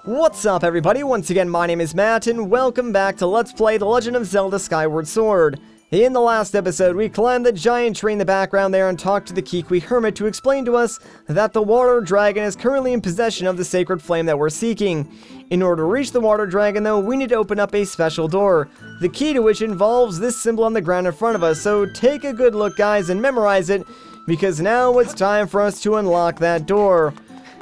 What's up everybody, once again my name is Matt and welcome back to Let's Play The Legend of Zelda Skyward Sword. In the last episode we climbed the giant tree in the background there and talked to the Kikwi Hermit to explain to us that the water dragon is currently in possession of the sacred flame that we're seeking. In order to reach the water dragon though, we need to open up a special door, the key to which involves this symbol on the ground in front of us, so take a good look guys and memorize it, because now it's time for us to unlock that door.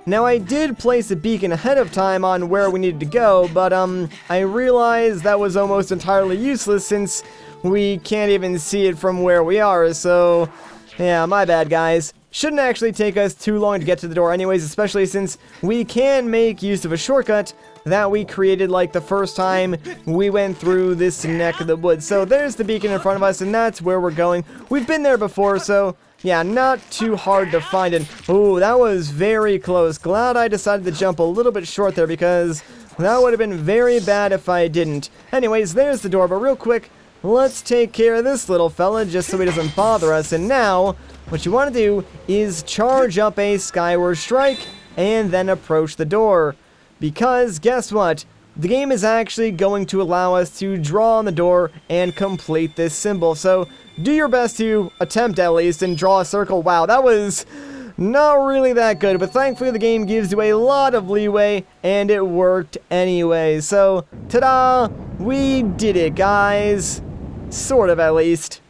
Now I did place a beacon ahead of time on where we needed to go, but I realized that was almost entirely useless since we can't even see it from where we are, so yeah, my bad guys. Shouldn't actually take us too long to get to the door anyways, especially since we can make use of a shortcut that we created like the first time we went through this neck of the woods. So there's the beacon in front of us and that's where we're going. We've been there before, so yeah, not too hard to find it. Ooh, that was very close. Glad I decided to jump a little bit short there because that would have been very bad if I didn't. Anyways, there's the door, but real quick, let's take care of this little fella just so he doesn't bother us. And now, what you want to do is charge up a Skyward Strike and then approach the door. Because, guess what? The game is actually going to allow us to draw on the door and complete this symbol. So, do your best to attempt at least and draw a circle. Wow, that was not really that good, but thankfully the game gives you a lot of leeway and it worked anyway. So, ta-da! We did it, guys. Sort of, at least.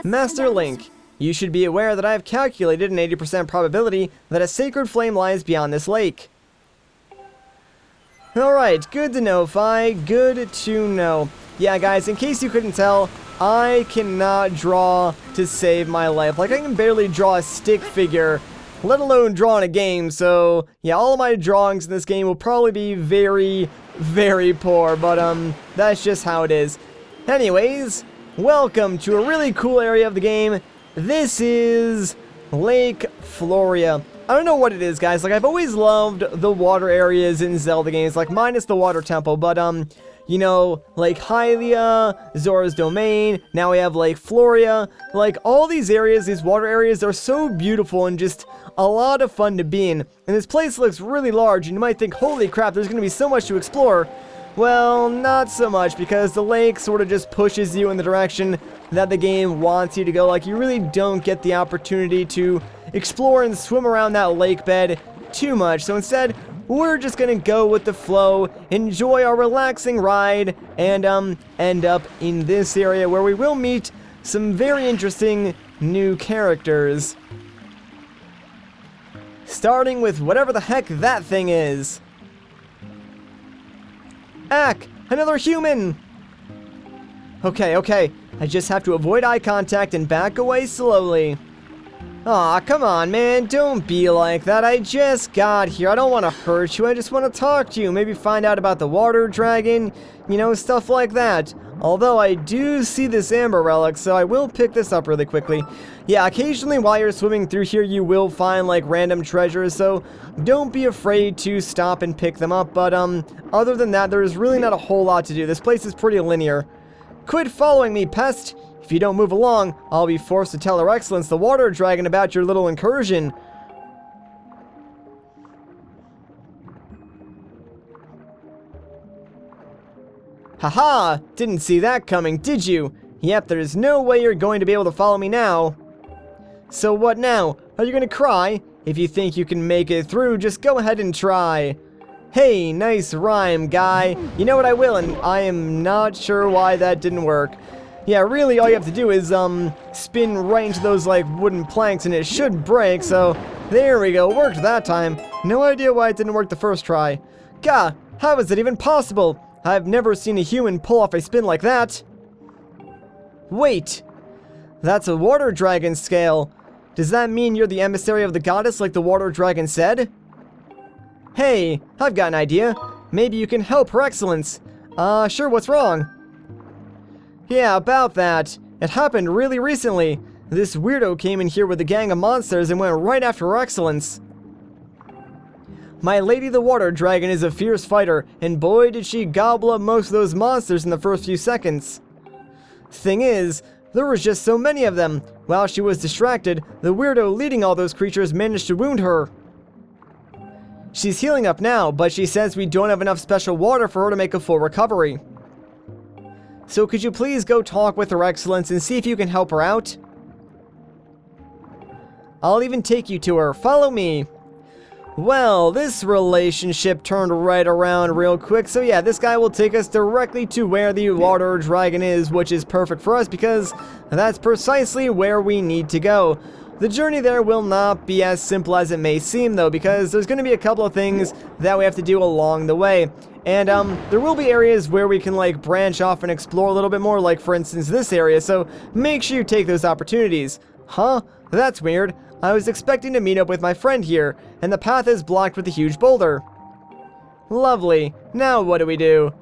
Master Link, you should be aware that I have calculated an 80% probability that a sacred flame lies beyond this lake. Alright, good to know, Fi. Good to know. Yeah, guys, in case you couldn't tell, I cannot draw to save my life. Like, I can barely draw a stick figure, let alone draw in a game, so yeah, all of my drawings in this game will probably be very, very poor, but that's just how it is. Anyways, welcome to a really cool area of the game. This is Lake Floria. I don't know what it is, guys. Like, I've always loved the water areas in Zelda games, like, minus the water temple, but, you know, like Hylia, Zora's Domain, now we have Lake Floria. Like, all these areas, these water areas, are so beautiful and just a lot of fun to be in. And this place looks really large, and you might think, holy crap, there's going to be so much to explore. Well, not so much, because the lake sort of just pushes you in the direction that the game wants you to go. Like, you really don't get the opportunity to explore and swim around that lake bed too much. So instead, we're just gonna go with the flow, enjoy our relaxing ride, and end up in this area where we will meet some very interesting new characters. Starting with whatever the heck that thing is. Ack! Another human! Okay, I just have to avoid eye contact and back away slowly. Aw, come on, man, don't be like that. I just got here. I don't want to hurt you. I just want to talk to you. Maybe find out about the water dragon, you know, stuff like that. Although I do see this amber relic, so I will pick this up really quickly. Yeah, occasionally while you're swimming through here, you will find, like, random treasures, so don't be afraid to stop and pick them up. But, other than that, there's really not a whole lot to do. This place is pretty linear. Quit following me, pest! If you don't move along, I'll be forced to tell Her Excellence, the water dragon, about your little incursion. Haha! Didn't see that coming, did you? Yep, there's no way you're going to be able to follow me now. So what now? Are you gonna cry? If you think you can make it through, just go ahead and try. Hey, nice rhyme, guy. You know what, I will, and I am not sure why that didn't work. Yeah, really all you have to do is, spin right into those, like, wooden planks and it should break, so there we go, worked that time. No idea why it didn't work the first try. Gah, how is it even possible? I've never seen a human pull off a spin like that. Wait, that's a water dragon scale. Does that mean you're the emissary of the goddess like the water dragon said? Hey, I've got an idea. Maybe you can help Her Excellence. Sure, what's wrong? Yeah, about that. It happened really recently. This weirdo came in here with a gang of monsters and went right after Her Excellence. My lady the water dragon is a fierce fighter, and boy did she gobble up most of those monsters in the first few seconds. Thing is, there was just so many of them. While she was distracted, the weirdo leading all those creatures managed to wound her. She's healing up now, but she says we don't have enough special water for her to make a full recovery. So could you please go talk with Her Excellence and see if you can help her out? I'll even take you to her. Follow me. Well, this relationship turned right around real quick, so yeah, this guy will take us directly to where the water dragon is, which is perfect for us because that's precisely where we need to go. The journey there will not be as simple as it may seem, though, because there's going to be a couple of things that we have to do along the way. And there will be areas where we can like branch off and explore a little bit more, like for instance this area, so make sure you take those opportunities. Huh? That's weird. I was expecting to meet up with my friend here, and the path is blocked with a huge boulder. Lovely. Now what do we do?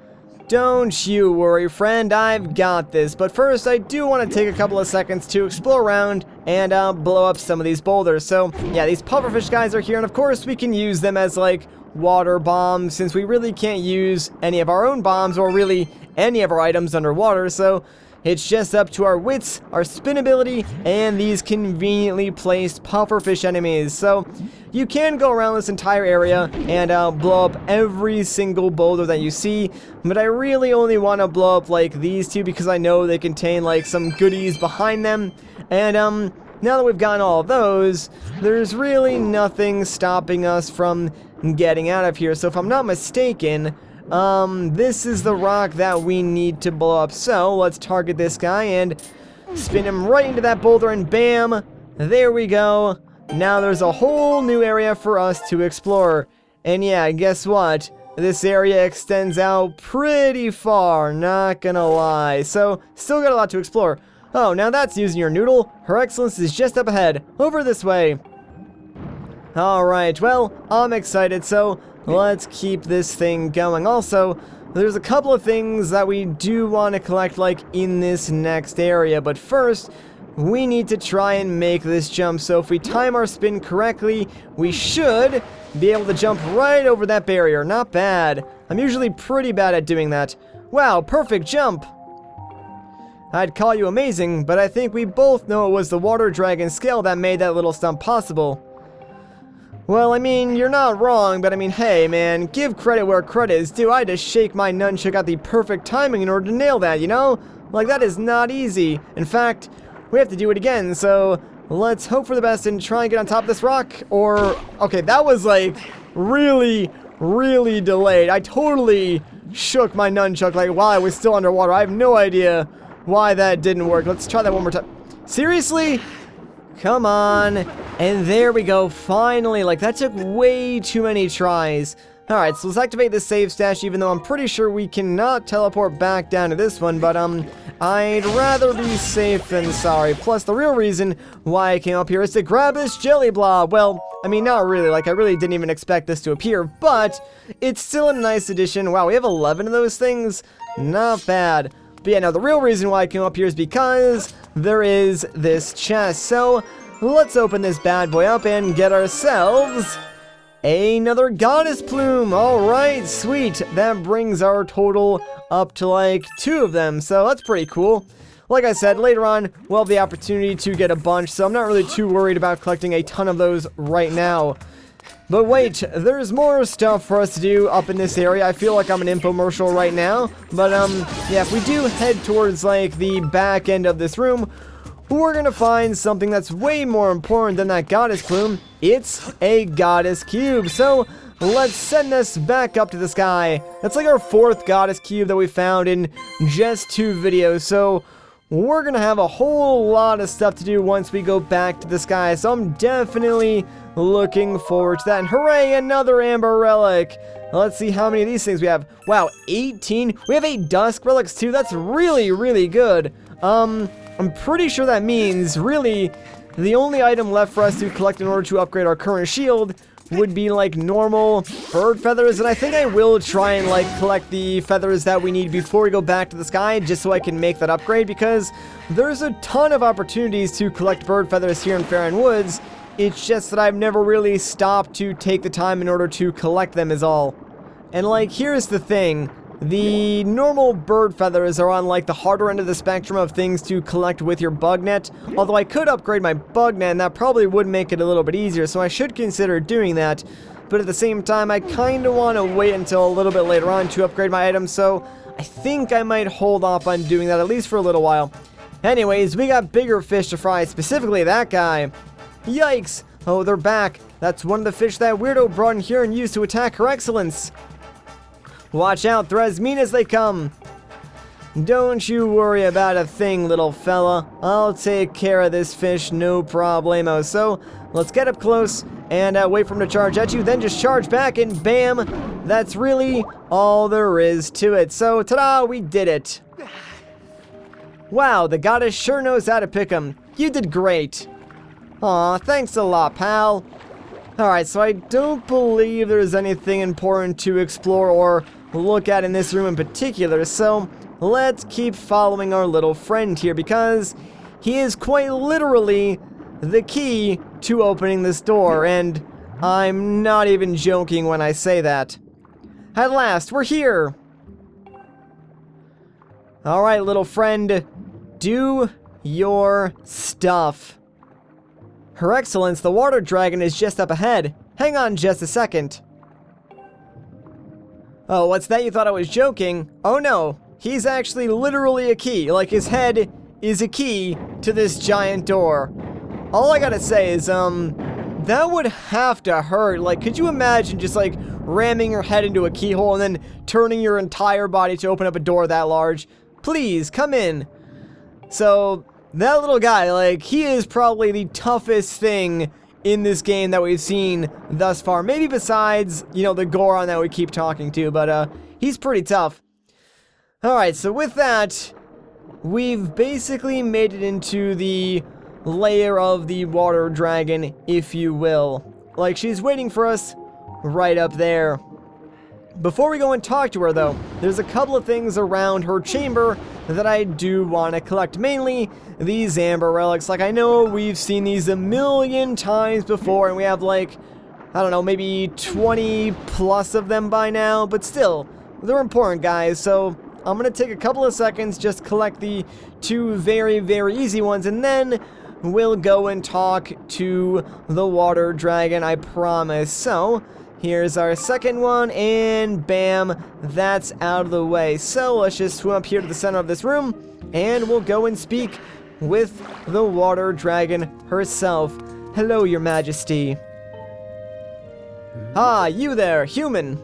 Don't you worry, friend, I've got this. But first, I do want to take a couple of seconds to explore around and blow up some of these boulders. So, yeah, these pufferfish guys are here, and of course we can use them as, like, water bombs, since we really can't use any of our own bombs or really any of our items underwater, so it's just up to our wits, our spin ability, and these conveniently placed pufferfish enemies. So you can go around this entire area and blow up every single boulder that you see, but I really only want to blow up like these two because I know they contain like some goodies behind them. And now that we've gotten all of those, there's really nothing stopping us from getting out of here. So if I'm not mistaken, this is the rock that we need to blow up. So let's target this guy and spin him right into that boulder, and bam, there we go. Now there's a whole new area for us to explore. And yeah, guess what? This area extends out pretty far, not gonna lie. So still got a lot to explore. Oh, now that's using your noodle. Her Excellence is just up ahead, over this way. Alright, well, I'm excited, so let's keep this thing going. Also, there's a couple of things that we do want to collect, like, in this next area. But first, we need to try and make this jump. So if we time our spin correctly, we should be able to jump right over that barrier. Not bad. I'm usually pretty bad at doing that. Wow, perfect jump! I'd call you amazing, but I think we both know it was the water dragon scale that made that little stunt possible. Well, I mean, you're not wrong, but I mean, hey, man, give credit where credit is due. I had to shake my nunchuck at the perfect timing in order to nail that, you know? Like, that is not easy. In fact, we have to do it again, so let's hope for the best and try and get on top of this rock, or... Okay, that was, like, really, really delayed. I totally shook my nunchuck, like, while I was still underwater. I have no idea why that didn't work. Let's try that one more time. Seriously? Come on. And there we go, finally. Like, that took way too many tries. Alright, so let's activate this save stash, even though I'm pretty sure we cannot teleport back down to this one, but I'd rather be safe than sorry. Plus, the real reason why I came up here is to grab this jelly blob. Well, I mean, not really. Like, I really didn't even expect this to appear, but it's still a nice addition. Wow, we have 11 of those things. Not bad. But yeah, no, the real reason why I came up here is because there is this chest. So let's open this bad boy up and get ourselves another goddess plume. Alright, sweet. That brings our total up to like 2 of them. So that's pretty cool. Like I said, later on we'll have the opportunity to get a bunch, so I'm not really too worried about collecting a ton of those right now. But wait, there's more stuff for us to do up in this area. I feel like I'm an infomercial right now. But, yeah, if we do head towards, like, the back end of this room, we're gonna find something that's way more important than that goddess plume. It's a goddess cube. So, let's send us back up to the sky. That's like our 4th goddess cube that we found in just 2 videos. So, we're gonna have a whole lot of stuff to do once we go back to the sky. So, I'm definitely looking forward to that. And hooray, another amber relic. Let's see how many of these things we have. Wow, 18. We have 8 dusk relics too. That's really, really good. I'm pretty sure that means really the only item left for us to collect in order to upgrade our current shield would be like normal bird feathers. And I think I will try and like collect the feathers that we need before we go back to the sky, just so I can make that upgrade, because there's a ton of opportunities to collect bird feathers here in Faron Woods. It's just that I've never really stopped to take the time in order to collect them is all. And like, here's the thing. The normal bird feathers are on like the harder end of the spectrum of things to collect with your bug net, although I could upgrade my bug net and that probably would make it a little bit easier, so I should consider doing that. But at the same time, I kind of want to wait until a little bit later on to upgrade my items, so I think I might hold off on doing that at least for a little while. Anyways, we got bigger fish to fry, specifically that guy. Yikes! Oh, they're back. That's one of the fish that weirdo brought in here and used to attack Her Excellence. Watch out, they're as mean as they come. Don't you worry about a thing, little fella. I'll take care of this fish, no problemo. So, let's get up close and wait for him to charge at you, then just charge back and bam! That's really all there is to it. So, ta-da, we did it. Wow, the goddess sure knows how to pick 'em. You did great. Aw, thanks a lot, pal. Alright, so I don't believe there's anything important to explore or look at in this room in particular, so let's keep following our little friend here because he is quite literally the key to opening this door, and I'm not even joking when I say that. At last, we're here! Alright, little friend, do your stuff. Her Excellence, the water dragon is just up ahead. Hang on just a second. Oh, what's that? You thought I was joking? Oh no, he's actually literally a key. Like, his head is a key to this giant door. All I gotta say is, that would have to hurt. Like, could you imagine just, like, ramming your head into a keyhole and then turning your entire body to open up a door that large? Please, come in. So, that little guy, like, he is probably the toughest thing in this game that we've seen thus far. Maybe besides, you know, the Goron that we keep talking to, but, he's pretty tough. Alright, so with that, we've basically made it into the lair of the water dragon, if you will. Like, she's waiting for us right up there. Before we go and talk to her, though, there's a couple of things around her chamber that I do want to collect. Mainly these amber relics. Like, I know we've seen these a million times before, and we have, like, I don't know, maybe 20 plus of them by now, but still, they're important, guys. So I'm going to take a couple of seconds, just collect the two very, very easy ones, and then we'll go and talk to the water dragon, I promise. So here's our second one, and bam, that's out of the way. So let's just swim up here to the center of this room, and we'll go and speak with the water dragon herself. Hello, your majesty. Ah, you there, human.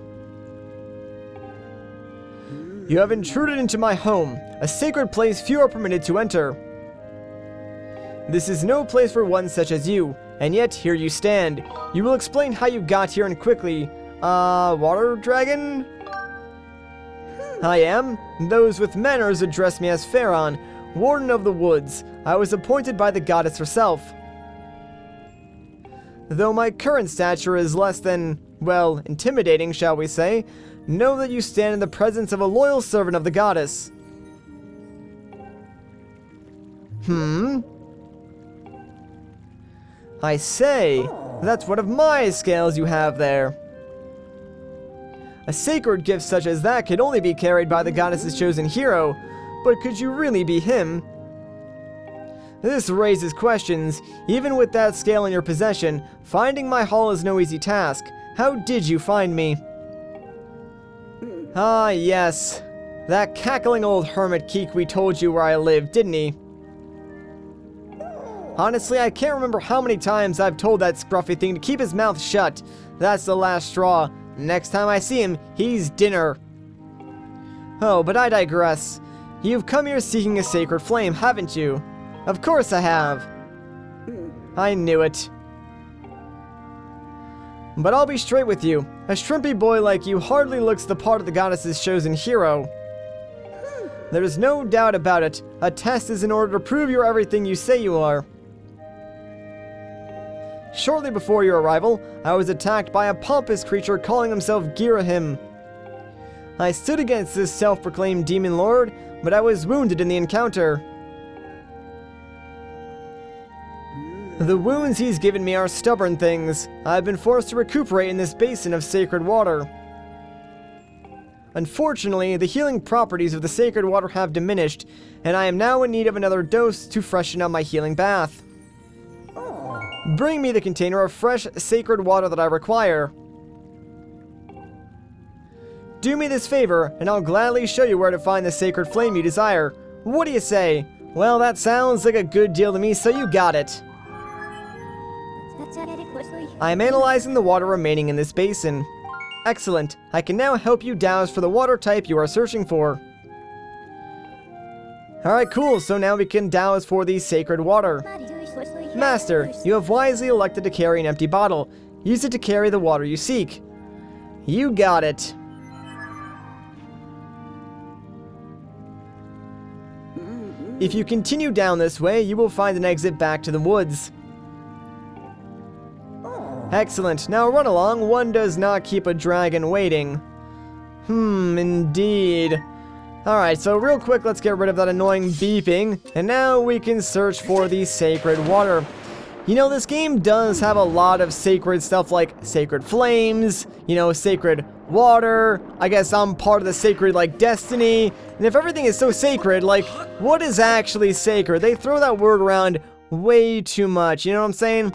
You have intruded into my home, a sacred place few are permitted to enter. This is no place for one such as you, and yet here you stand. You will explain how you got here and quickly. Water dragon? I am. Those with manners address me as Faron, Warden of the Woods. I was appointed by the goddess herself. Though my current stature is less than, well, intimidating, shall we say, know that you stand in the presence of a loyal servant of the goddess. I say, that's one of my scales you have there. A sacred gift such as that could only be carried by the goddess's chosen hero, but could you really be him? This raises questions. Even with that scale in your possession, finding my hall is no easy task. How did you find me? Ah, yes. That cackling old hermit Kikwi told you where I lived, didn't he? Honestly, I can't remember how many times I've told that scruffy thing to keep his mouth shut. That's the last straw. Next time I see him, he's dinner. Oh, but I digress. You've come here seeking a sacred flame, haven't you? Of course I have. I knew it. But I'll be straight with you. A shrimpy boy like you hardly looks the part of the goddess's chosen hero. There's no doubt about it. A test is in order to prove you're everything you say you are. Shortly before your arrival, I was attacked by a pompous creature calling himself Girahim. I stood against this self-proclaimed demon lord, but I was wounded in the encounter. The wounds he's given me are stubborn things. I've been forced to recuperate in this basin of sacred water. Unfortunately, the healing properties of the sacred water have diminished, and I am now in need of another dose to freshen up my healing bath. Bring me the container of fresh sacred water that I require. Do me this favor, and I'll gladly show you where to find the sacred flame you desire. What do you say? Well, that sounds like a good deal to me, so you got it. I am analyzing the water remaining in this basin. Excellent. I can now help you douse for the water type you are searching for. Alright, cool. So now we can douse for the sacred water. Master, you have wisely elected to carry an empty bottle. Use it to carry the water you seek. You got it. If you continue down this way, you will find an exit back to the woods. Excellent. Now run along. One does not keep a dragon waiting. Indeed. Alright, so real quick, let's get rid of that annoying beeping. And now we can search for the sacred water. You know, this game does have a lot of sacred stuff like sacred flames, you know, sacred water. I guess I'm part of the sacred, like, destiny. And if everything is so sacred, like, what is actually sacred? They throw that word around way too much, you know what I'm saying?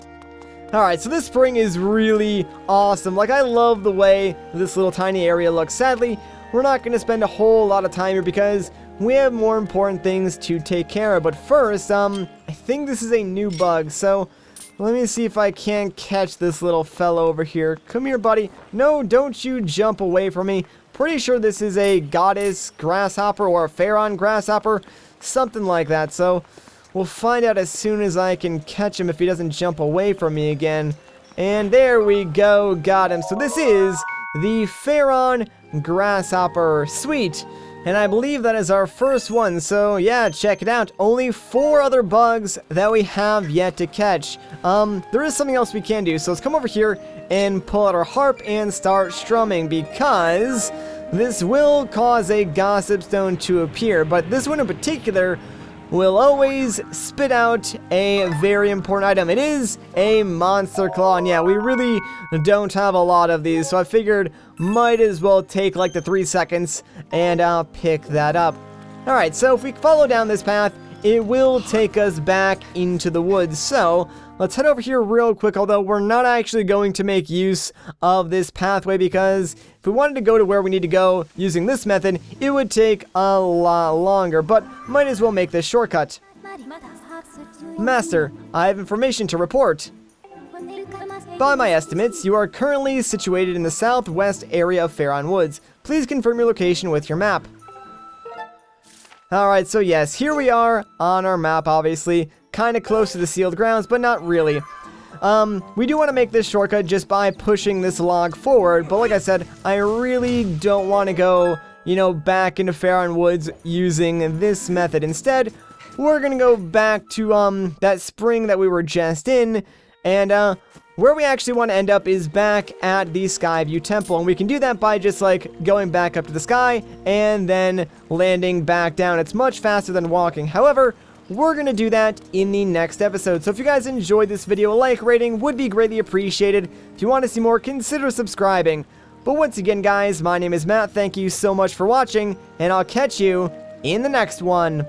Alright, so this spring is really awesome. Like, I love the way this little tiny area looks. Sadly, we're not going to spend a whole lot of time here because we have more important things to take care of. But first, I think this is a new bug, so let me see if I can catch this little fellow over here. Come here, buddy. No, don't you jump away from me. Pretty sure this is a goddess grasshopper or a Faron grasshopper, something like that. So we'll find out as soon as I can catch him if he doesn't jump away from me again. And there we go, got him. So this is the Faron grasshopper. Sweet. And I believe that is our first one, so yeah, check it out. Only 4 other bugs that we have yet to catch. There is something else we can do, so let's come over here and pull out our harp and start strumming, because this will cause a gossip stone to appear, but this one in particular will always spit out a very important item. It is a monster claw, and yeah, we really don't have a lot of these, so I figured might as well take like the 3 seconds and pick that up. Alright, so if we follow down this path, it will take us back into the woods, so let's head over here real quick, although we're not actually going to make use of this pathway because if we wanted to go to where we need to go using this method, it would take a lot longer, but might as well make this shortcut. Master, I have information to report. By my estimates, you are currently situated in the southwest area of Faron Woods. Please confirm your location with your map. Alright, so yes, here we are on our map, obviously. Kind of close to the sealed grounds, but not really. We do want to make this shortcut just by pushing this log forward, but like I said, I really don't want to go, you know, back into Faron Woods using this method. Instead, we're going to go back to that spring that we were just in, and where we actually want to end up is back at the Skyview Temple, and we can do that by just like going back up to the sky and then landing back down. It's much faster than walking. However, we're going to do that in the next episode. So if you guys enjoyed this video, a like rating would be greatly appreciated. If you want to see more, consider subscribing. But once again, guys, my name is Matt. Thank you so much for watching, and I'll catch you in the next one.